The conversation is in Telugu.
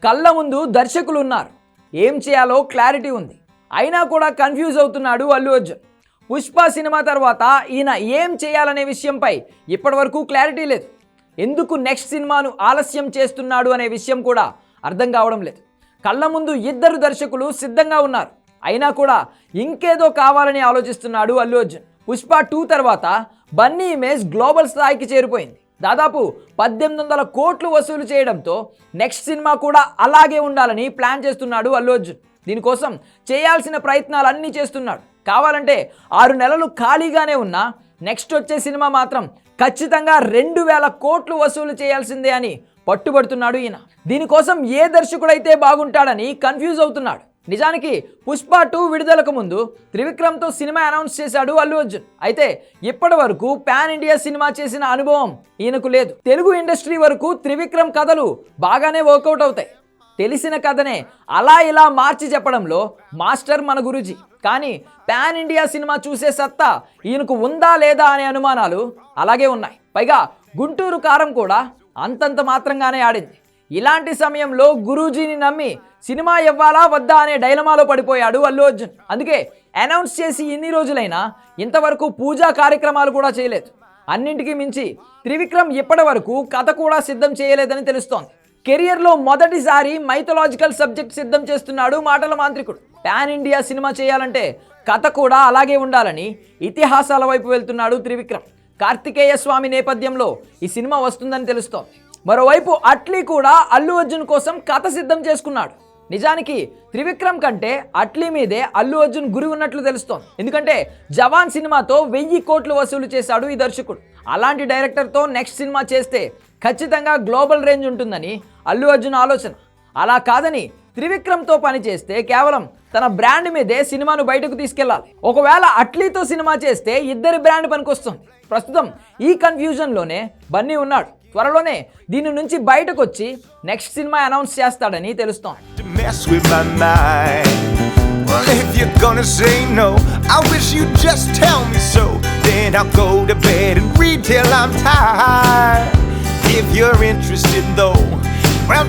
కళ్ళ ముందు దర్శకులు ఉన్నారు, ఏం చేయాలో క్లారిటీ ఉంది, అయినా కూడా కన్ఫ్యూజ్ అవుతున్నాడు అల్లు అర్జున్. పుష్ప సినిమా తర్వాత ఈయన ఏం చేయాలనే విషయంపై ఇప్పటివరకు క్లారిటీ లేదు. ఎందుకు నెక్స్ట్ సినిమాను ఆలస్యం చేస్తున్నాడు అనే విషయం కూడా అర్థం కావడం లేదు. కళ్ళ ముందు ఇద్దరు దర్శకులు సిద్ధంగా ఉన్నారు, అయినా కూడా ఇంకేదో కావాలని ఆలోచిస్తున్నాడు అల్లు అర్జున్. పుష్ప 2 తర్వాత బన్నీ ఇమేజ్ గ్లోబల్ స్థాయికి చేరిపోయింది. దాదాపు 1800 కోట్లు వసూలు చేయడంతో నెక్స్ట్ సినిమా కూడా అలాగే ఉండాలని ప్లాన్ చేస్తున్నాడు అల్లు అర్జున్. దీనికోసం చేయాల్సిన ప్రయత్నాలన్నీ చేస్తున్నాడు. కావాలంటే 6 నెలలు ఖాళీగానే ఉన్నా నెక్స్ట్ వచ్చే సినిమా మాత్రం ఖచ్చితంగా 2000 కోట్లు వసూలు చేయాల్సిందే అని పట్టుబడుతున్నాడు ఈయన. దీనికోసం ఏ దర్శకుడైతే బాగుంటాడని కన్ఫ్యూజ్ అవుతున్నాడు. నిజానికి పుష్ప 2 విడుదలకు ముందు త్రివిక్రమ్తో సినిమా అనౌన్స్ చేశాడు అల్లు అర్జున్. అయితే ఇప్పటి వరకు పాన్ ఇండియా సినిమా చేసిన అనుభవం ఈయనకు లేదు. తెలుగు ఇండస్ట్రీ వరకు త్రివిక్రమ్ కథలు బాగానే వర్కౌట్ అవుతాయి. తెలిసిన కథనే అలా ఇలా మార్చి చెప్పడంలో మాస్టర్ మన గురూజీ. కానీ పాన్ ఇండియా సినిమా చూసే సత్తా ఈయనకు ఉందా లేదా అనే అనుమానాలు అలాగే ఉన్నాయి. పైగా గుంటూరు కారం కూడా అంతంత మాత్రంగానే ఆడింది. ఇలాంటి సమయంలో గురూజీని నమ్మి సినిమా ఇవ్వాలా వద్దా అనే డైలమాలో పడిపోయాడు అల్లు అర్జున్. అందుకే అనౌన్స్ చేసి ఇన్ని రోజులైనా ఇంతవరకు పూజా కార్యక్రమాలు కూడా చేయలేదు. అన్నింటికీ మించి త్రివిక్రమ్ ఇప్పటి వరకు కథ కూడా సిద్ధం చేయలేదని తెలుస్తోంది. కెరియర్లో మొదటిసారి మైథలాజికల్ సబ్జెక్ట్ సిద్ధం చేస్తున్నాడు మాటల మాంత్రికుడు. పాన్ ఇండియా సినిమా చేయాలంటే కథ కూడా అలాగే ఉండాలని ఇతిహాసాల వైపు వెళ్తున్నాడు త్రివిక్రమ్. కార్తికేయ స్వామి నేపథ్యంలో ఈ సినిమా వస్తుందని తెలుస్తోంది. మరోవైపు అట్లీ కూడా అల్లు అర్జున్ కోసం కథ సిద్ధం చేసుకున్నాడు. నిజానికి త్రివిక్రమ్ కంటే అట్లీ మీదే అల్లు అర్జున్ గురి ఉన్నట్లు తెలుస్తోంది. ఎందుకంటే జవాన్ సినిమాతో 1000 కోట్లు వసూలు చేశాడు ఈ దర్శకుడు. అలాంటి డైరెక్టర్తో నెక్స్ట్ సినిమా చేస్తే ఖచ్చితంగా గ్లోబల్ రేంజ్ ఉంటుందని అల్లు అర్జున్ ఆలోచన. అలా కాదని త్రివిక్రమ్తో పని చేస్తే కేవలం తన బ్రాండ్ మీదే సినిమాను బయటకు తీసుకెళ్లాలి. ఒకవేళ అట్లీతో సినిమా చేస్తే ఇద్దరి బ్రాండ్ పనికొస్తుంది. ప్రస్తుతం ఈ కన్ఫ్యూజన్లోనే బన్నీ ఉన్నాడు. త్వరలోనే దీని నుంచి బయటకు వచ్చి నెక్స్ట్ సినిమా అనౌన్స్ చేస్తాడని తెలుస్తోంది. Well, if you're gonna say no, I wish you'd just tell me so. Then I'll go to bed and read till I'm tired. If you're interested though, well